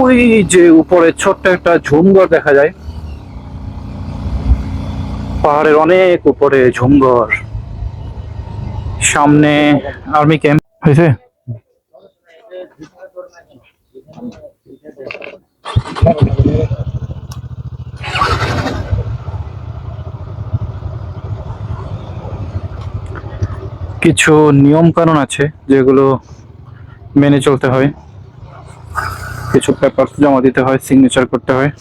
ওই যে উপরে ছোট্ট একটা ঝুমঘর দেখা যায়, পাহাড়ের অনেক উপরে ঝুমঘর, সামনে আর্মি ক্যাম্প হয়েছে। কিছু নিয়ম কানুন আছে যেগুলো মেনে চলতে হয়, কিছু পেপার জমা দিতে হয়, সিগনেচার করতে হয়।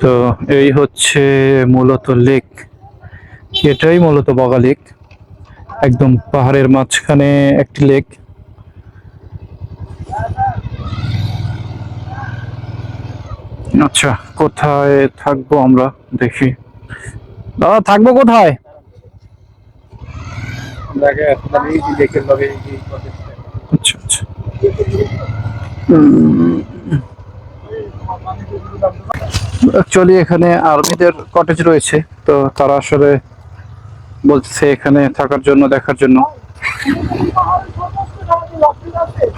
তো এই হচ্ছে মূলত লেক, এটাই মূলত বগা লেক, একদম পাহাড়ের মাঝখানে একটি লেক। আচ্ছা, কোথায় থাকবো আমরা দেখি। দাদা থাকবো কোথায়? আচ্ছা আচ্ছা, অ্যাকচুয়ালি এখানে আর্মিদের কটেজ রয়েছে, তো তারা আসলে বলছে এখানে থাকার জন্য, দেখার জন্য।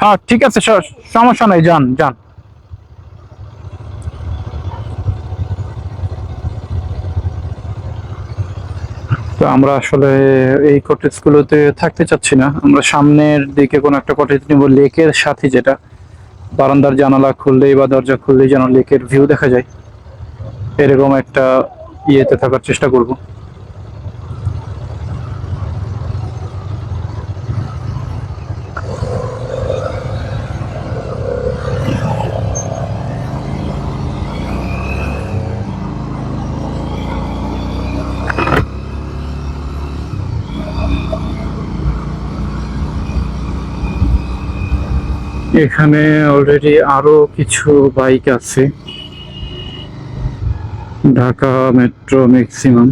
হ্যাঁ ঠিক আছে, সমস্যা নাই, যান যান। তো আমরা আসলে এই কটেজ গুলোতে থাকতে চাচ্ছি না, আমরা সামনের দিকে কোনো একটা কটেজ নিব, লেকের সাথে, যেটা বারান্দার জানালা খুললেই বা দরজা খুললেই যেন লেকের ভিউ দেখা যায়, এরকম একটা ইয়েতে থাকার চেষ্টা করব। এখানে অলরেডি আরো কিছু বাইক আছে, ঢাকা মেট্রো ম্যাক্সিমাম।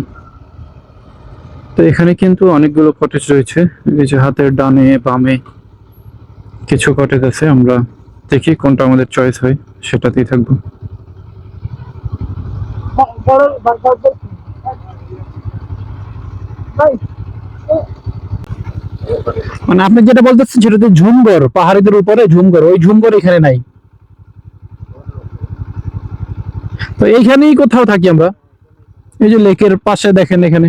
তো এখানে কিন্তু অনেকগুলো কটেজ রয়েছে, এই যে হাতের ডানে বামে কিছু কটেজ আছে, আমরা দেখি কোনটা আমাদের চয়েস হয়, সেটাতেই থাকবো। মানে আপনি যেটা বলতেছেন সেটা তো ঝুমঘর, পাহাড়িদের উপরে ঝুমঘর, ওই ঝুমঘর এখানে নাই। তো এইখানেই কোথাও থাকি আমরা, এই যে লেকের পাশে দেখেন এখানে।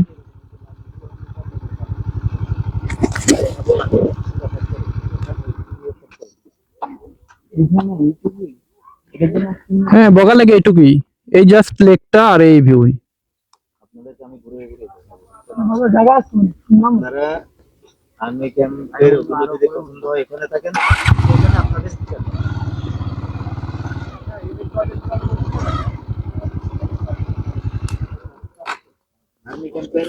হ্যাঁ বগা লেগে এইটুকুই, এই জাস্ট লেকটা আর এই ভিউ। আপনারা আর্মি ক্যাম্পের ওগুলো যদি পছন্দ হয় এখানে থাকেন, এখানে আপনাদের আর্মি ক্যাম্পের